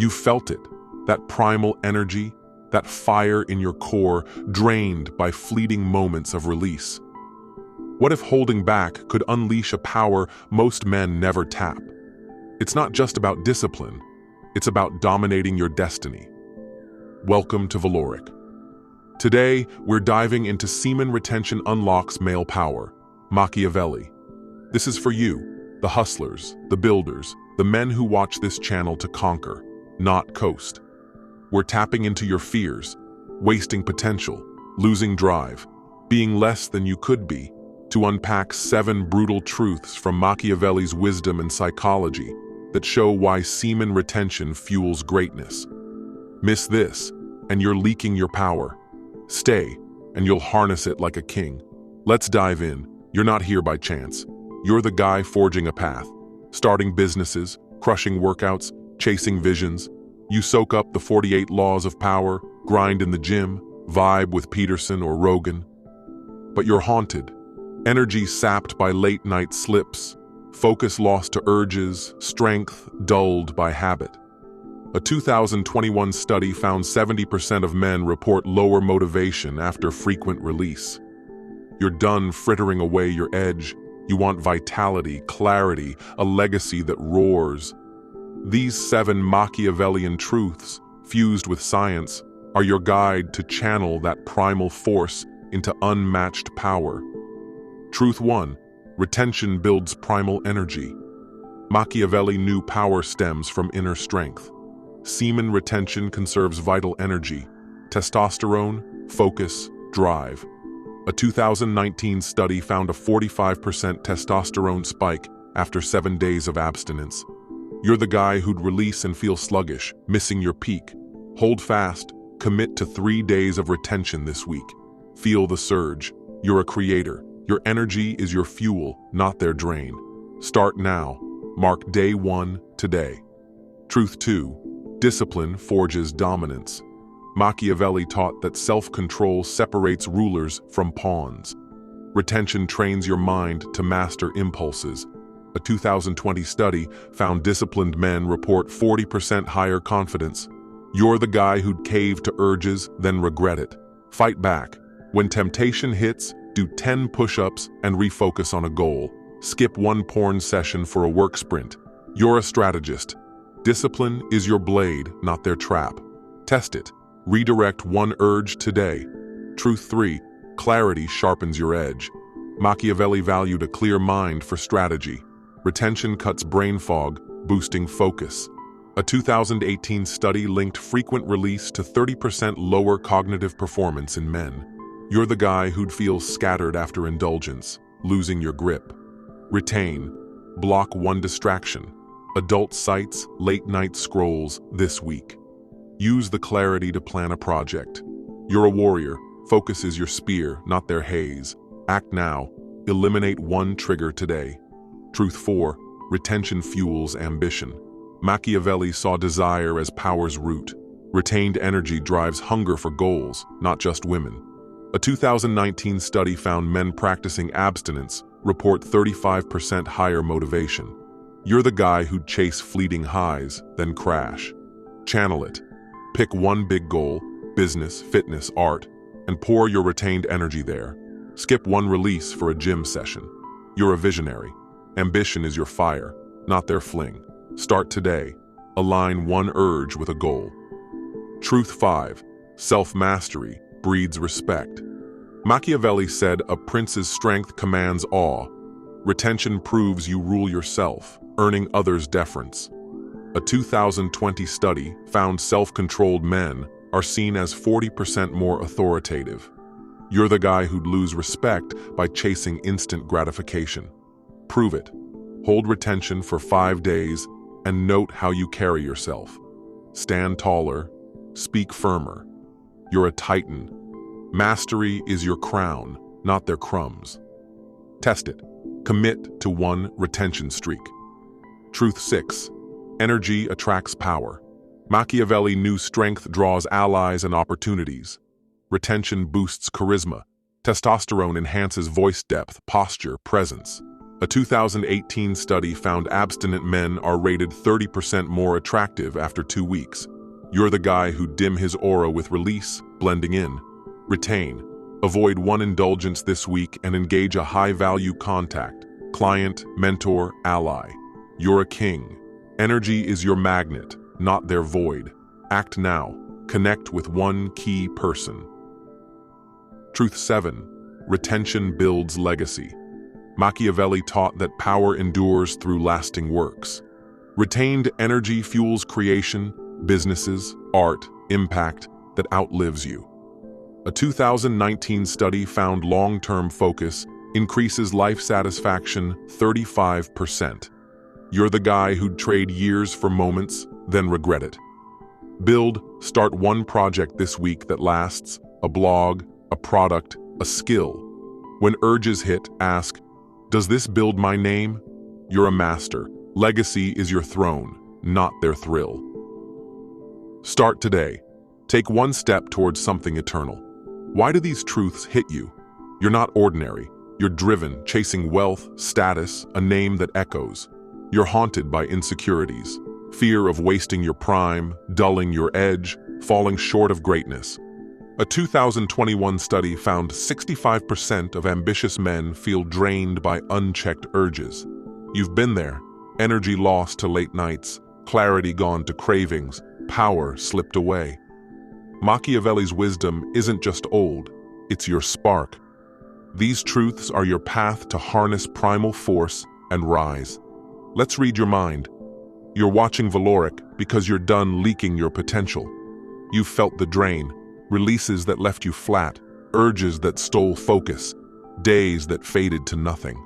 You felt it, that primal energy, that fire in your core drained by fleeting moments of release. What if holding back could unleash a power most men never tap? It's not just about discipline, it's about dominating your destiny. Welcome to Valoric. Today, we're diving into Semen Retention Unlocks Male Power, Machiavelli. This is for you, the hustlers, the builders, the men who watch this channel to conquer, not coast. We're tapping into your fears, wasting potential, losing drive, being less than you could be, to unpack 7 brutal truths from Machiavelli's wisdom and psychology that show why semen retention fuels greatness. Miss this, and you're leaking your power. Stay, and you'll harness it like a king. Let's dive in. You're not here by chance. You're the guy forging a path, starting businesses, crushing workouts, chasing visions. You soak up the 48 laws of power, grind in the gym, vibe with Peterson or Rogan. But you're haunted. Energy sapped by late-night slips, focus lost to urges, strength dulled by habit. A 2021 study found 70% of men report lower motivation after frequent release. You're done frittering away your edge. You want vitality, clarity, a legacy that roars. These 7 Machiavellian truths, fused with science, are your guide to channel that primal force into unmatched power. Truth 1. Retention builds primal energy. Machiavelli knew power stems from inner strength. Semen retention conserves vital energy, testosterone, focus, drive. A 2019 study found a 45% testosterone spike after 7 days of abstinence. You're the guy who'd release and feel sluggish, missing your peak. Hold fast, commit to 3 days of retention this week. Feel the surge. You're a creator. Your energy is your fuel, not their drain. Start now. Mark day 1 today. Truth 2. Discipline forges dominance. Machiavelli taught that self-control separates rulers from pawns. Retention trains your mind to master impulses. A 2020 study found disciplined men report 40% higher confidence. You're the guy who'd cave to urges, then regret it. Fight back. When temptation hits, do 10 push-ups and refocus on a goal. Skip 1 porn session for a work sprint. You're a strategist. Discipline is your blade, not their trap. Test it. Redirect 1 urge today. Truth 3. Clarity sharpens your edge. Machiavelli valued a clear mind for strategy. Retention cuts brain fog, boosting focus. A 2018 study linked frequent release to 30% lower cognitive performance in men. You're the guy who'd feel scattered after indulgence, losing your grip. Retain. Block 1 distraction. Adult sites, late-night scrolls this week. Use the clarity to plan a project. You're a warrior. Focus is your spear, not their haze. Act now. Eliminate 1 trigger today. Truth 4. Retention fuels ambition. Machiavelli saw desire as power's root. Retained energy drives hunger for goals, not just women. A 2019 study found men practicing abstinence report 35% higher motivation. You're the guy who'd chase fleeting highs, then crash. Channel it. Pick 1 big goal, business, fitness, art, and pour your retained energy there. Skip 1 release for a gym session. You're a visionary. Ambition is your fire, not their fling. Start today. Align 1 urge with a goal. Truth 5. Self-mastery breeds respect. Machiavelli said a prince's strength commands awe. Retention proves you rule yourself, earning others' deference. A 2020 study found self-controlled men are seen as 40% more authoritative. You're the guy who'd lose respect by chasing instant gratification. Prove it. Hold retention for 5 days and note how you carry yourself. Stand taller, speak firmer. You're a titan. Mastery is your crown, not their crumbs. Test it. Commit to 1 retention streak. Truth 6. Energy attracts power. Machiavelli knew strength draws allies and opportunities. Retention boosts charisma. Testosterone enhances voice depth, posture, presence. A 2018 study found abstinent men are rated 30% more attractive after 2 weeks. You're the guy who dim his aura with release, blending in. Retain. Avoid one indulgence this week and engage a high-value contact, client, mentor, ally. You're a king. Energy is your magnet, not their void. Act now. Connect with one key person. Truth 7. Retention builds legacy. Machiavelli taught that power endures through lasting works. Retained energy fuels creation, businesses, art, impact that outlives you. A 2019 study found long-term focus increases life satisfaction 35%. You're the guy who'd trade years for moments, then regret it. Start one project this week that lasts, a blog, a product, a skill. When urges hit, ask, does this build my name? You're a master. Legacy is your throne, not their thrill. Start today. Take one step towards something eternal. Why do these truths hit you? You're not ordinary. You're driven, chasing wealth, status, a name that echoes. You're haunted by insecurities, fear of wasting your prime, dulling your edge, falling short of greatness. A 2021 study found 65% of ambitious men feel drained by unchecked urges. You've been there. Energy lost to late nights, clarity gone to cravings, power slipped away. Machiavelli's wisdom isn't just old, it's your spark. These truths are your path to harness primal force and rise. Let's read your mind. You're watching Valoric because you're done leaking your potential. You've felt the drain, releases that left you flat, urges that stole focus, days that faded to nothing.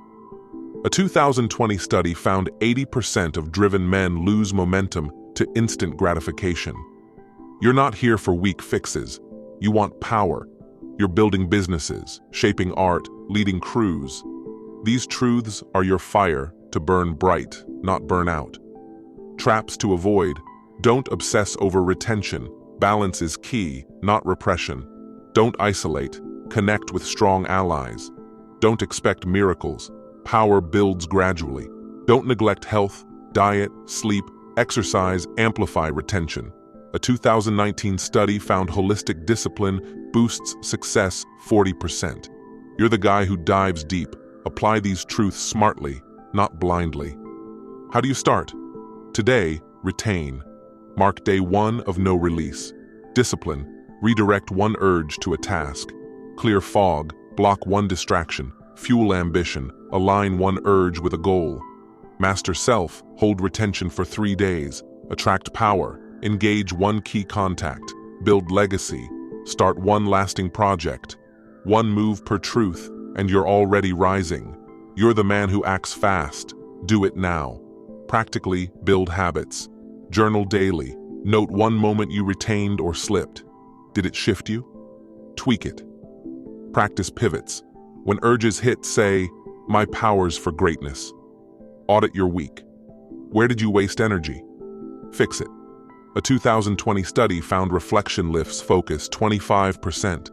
A 2020 study found 80% of driven men lose momentum to instant gratification. You're not here for weak fixes. You want power. You're building businesses, shaping art, leading crews. These truths are your fire to burn bright, not burn out. Traps to avoid. Don't obsess over retention. Balance is key, not repression. Don't isolate. Connect with strong allies. Don't expect miracles. Power builds gradually. Don't neglect health, diet, sleep, exercise, amplify retention. A 2019 study found holistic discipline boosts success 40%. You're the guy who dives deep. Apply these truths smartly, not blindly. How do you start? Today, retain. Mark day 1 of no release. Discipline. Redirect one urge to a task. Clear fog. Block one distraction. Fuel ambition. Align one urge with a goal. Master self. Hold retention for 3 days. Attract power. Engage one key contact. Build legacy. Start one lasting project. One move per truth, and you're already rising. You're the man who acts fast. Do it now. Practically build habits. Journal daily. Note one moment you retained or slipped. Did it shift you? Tweak it. Practice pivots. When urges hit, say, my power's for greatness. Audit your week. Where did you waste energy? Fix it. A 2020 study found reflection lifts focus 25%.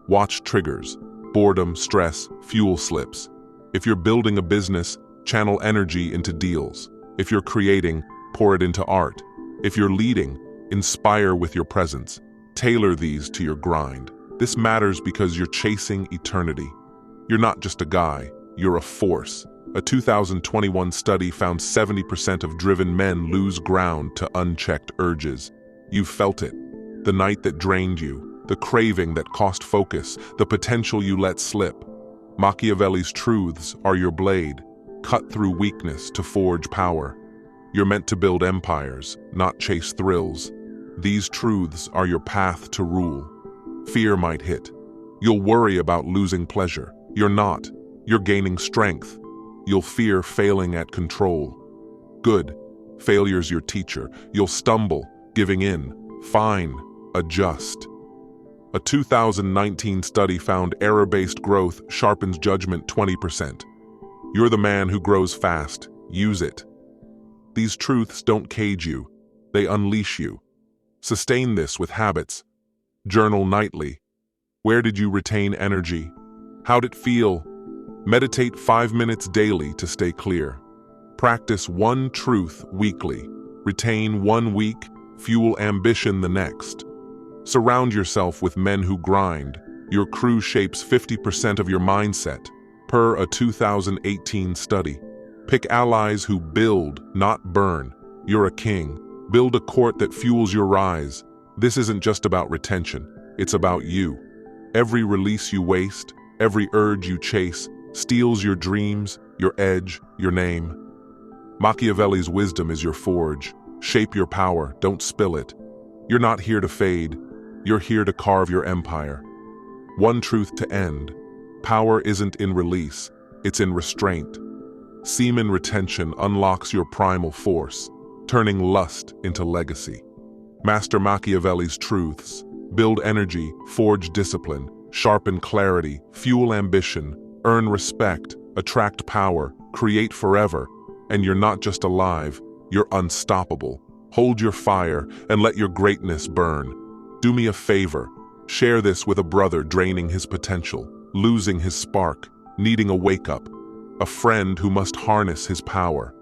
Watch triggers, boredom, stress, fuel slips. If you're building a business, channel energy into deals. If you're creating, pour it into art. If you're leading, inspire with your presence. Tailor these to your grind. This matters because you're chasing eternity. You're not just a guy, you're a force. A 2021 study found 70% of driven men lose ground to unchecked urges. You've felt it. The night that drained you, the craving that cost focus, the potential you let slip. Machiavelli's truths are your blade, cut through weakness to forge power. You're meant to build empires, not chase thrills. These truths are your path to rule. Fear might hit. You'll worry about losing pleasure. You're not. You're gaining strength. You'll fear failing at control. Good. Failure's your teacher. You'll stumble, giving in. Fine. Adjust. A 2019 study found error-based growth sharpens judgment 20%. You're the man who grows fast. Use it. These truths don't cage you. They unleash you. Sustain this with habits. Journal nightly. Where did you retain energy? How'd it feel? Meditate 5 minutes daily to stay clear. Practice one truth weekly. Retain 1 week, fuel ambition the next. Surround yourself with men who grind. Your crew shapes 50% of your mindset, per a 2018 study. Pick allies who build, not burn. You're a king. Build a court that fuels your rise. This isn't just about retention, it's about you. Every release you waste, every urge you chase, steals your dreams, your edge, your name. Machiavelli's wisdom is your forge. Shape your power, don't spill it. You're not here to fade, you're here to carve your empire. One truth to end. Power isn't in release, it's in restraint. Semen retention unlocks your primal force, turning lust into legacy. Master Machiavelli's truths. Build energy, forge discipline, sharpen clarity, fuel ambition, earn respect, attract power, create forever. And you're not just alive, you're unstoppable. Hold your fire and let your greatness burn. Do me a favor. Share this with a brother draining his potential, losing his spark, needing a wake-up. A friend who must harness his power.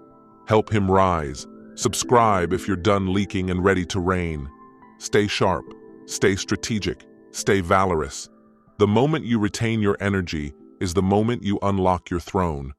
Help him rise. Subscribe if you're done leaking and ready to reign. Stay sharp, stay strategic, stay valorous. The moment you retain your energy is the moment you unlock your throne.